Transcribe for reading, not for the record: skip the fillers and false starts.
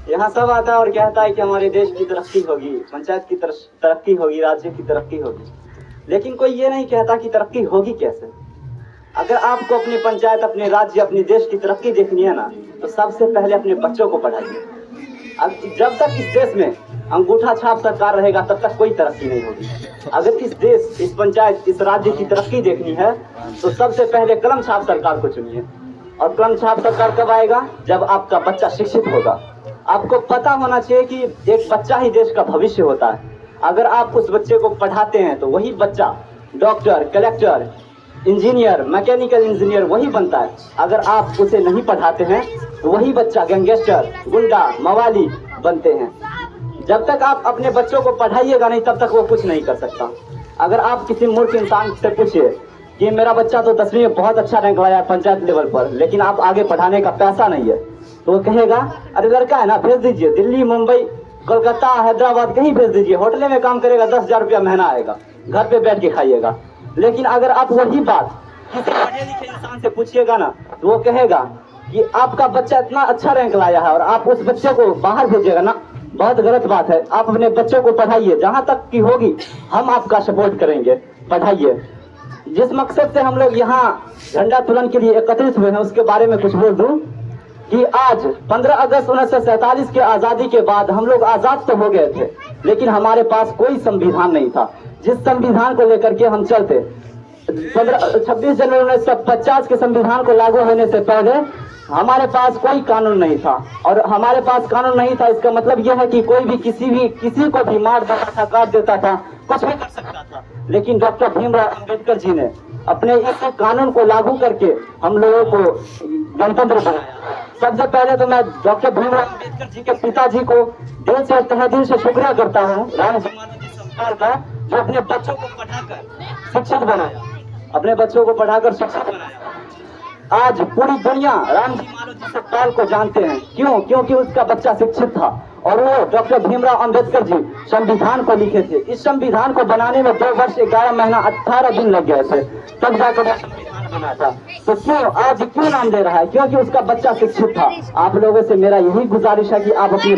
यहाँ सब आता है और कहता है कि हमारे देश की तरक्की होगी, पंचायत की तरक्की होगी, राज्य की तरक्की होगी, लेकिन कोई ये नहीं कहता कि तरक्की होगी कैसे। अगर आपको अपनी पंचायत, अपने राज्य, अपने देश की तरक्की देखनी है ना, तो सबसे पहले अपने बच्चों को पढ़ाइए। अब जब तक इस देश में अंगूठा छाप सरकार रहेगा तब तक कोई तरक्की नहीं होगी। अगर इस देश, इस पंचायत, इस राज्य की तरक्की देखनी है तो सबसे पहले कलम छाप सरकार को चुनिए। और कलम छाप सरकार कब आएगा? जब आपका बच्चा शिक्षित होगा। आपको पता होना चाहिए कि एक बच्चा ही देश का भविष्य होता है। अगर आप उस बच्चे को पढ़ाते हैं तो वही बच्चा doctor, collector, engineer, mechanical engineer वही बनता है। अगर आप उसे नहीं पढ़ाते हैं तो वही बच्चा गैंगस्टर, गुंडा, मवाली बनते हैं। जब तक आप अपने बच्चों को पढ़ाइएगा नहीं तब तक वो कुछ नहीं कर सकता। अगर आप किसी मूर्ख इंसान से पूछिए कि मेरा बच्चा तो 10वीं में बहुत अच्छा रैंक लाया पंचायत लेवल पर, लेकिन आप आगे पढ़ाने का पैसा नहीं है, तो वो कहेगा अरे लड़का है ना, भेज दीजिए, दिल्ली, मुंबई, कोलकाता, हैदराबाद कहीं भेज दीजिए, होटल में काम करेगा, 10,000 रुपया महीना आएगा, घर पे बैठ के खाइएगा। लेकिन अगर आप वही बात किसी पढ़े लिखे इंसान से पूछिएगा ना तो वो कहेगा कि आपका बच्चा इतना अच्छा रैंक लाया है और आप उस बच्चे को बाहर भेजिएगा ना, बहुत गलत बात है। आप अपने बच्चों को पढ़ाइए, जहां तक की होगी हम आपका सपोर्ट करेंगे, पढ़ाइए। जिस मकसद से हम लोग यहाँ झंडा तोलन के लिए एकत्रित हुए हैं उसके बारे में कुछ बोल दूं कि आज 15 अगस्त 1947 के आज़ादी के बाद हम लोग आज़ाद तो हो गए थे, लेकिन हमारे पास कोई संविधान नहीं था जिस संविधान को लेकर के हम चलते। 26 जनवरी 1950 के संविधान को लागू होने से पहले हमारे पास कोई कानून नहीं था, और हमारे पास कानून नहीं था इसका मतलब यह है कि कोई भी किसी को भी मार देता था, काट देता था, कुछ भी कर सकता था। लेकिन डॉक्टर भीमराव अंबेडकर जी ने अपने इस कानून को लागू करके हम लोगों को गणतंत्र बनाया। सबसे पहले तो मैं डॉक्टर भीमराव अंबेडकर जी के पिताजी को दिल से, तहे दिल से शुक्रिया करता हूँ, राम जी सरकार का, जो अपने बच्चों को पढ़ाकर शिक्षित बनाया, अपने बच्चों को पढ़ाकर शिक्षित बनाया। आज पूरी दुनिया राम जी मालो जी सरकार को जानते हैं। क्यों? क्योंकि उसका बच्चा शिक्षित था और वो डॉक्टर भीमराव अंबेडकर जी संविधान को लिखे थे। इस संविधान को बनाने में 2 वर्ष 11 महीना 18 दिन लग गए थे, तब जाकर संविधान बना था। तो क्यों आज क्यों नाम दे रहा है? क्योंकि उसका बच्चा शिक्षित था। आप लोगों से मेरा यही गुजारिश है कि आप अपने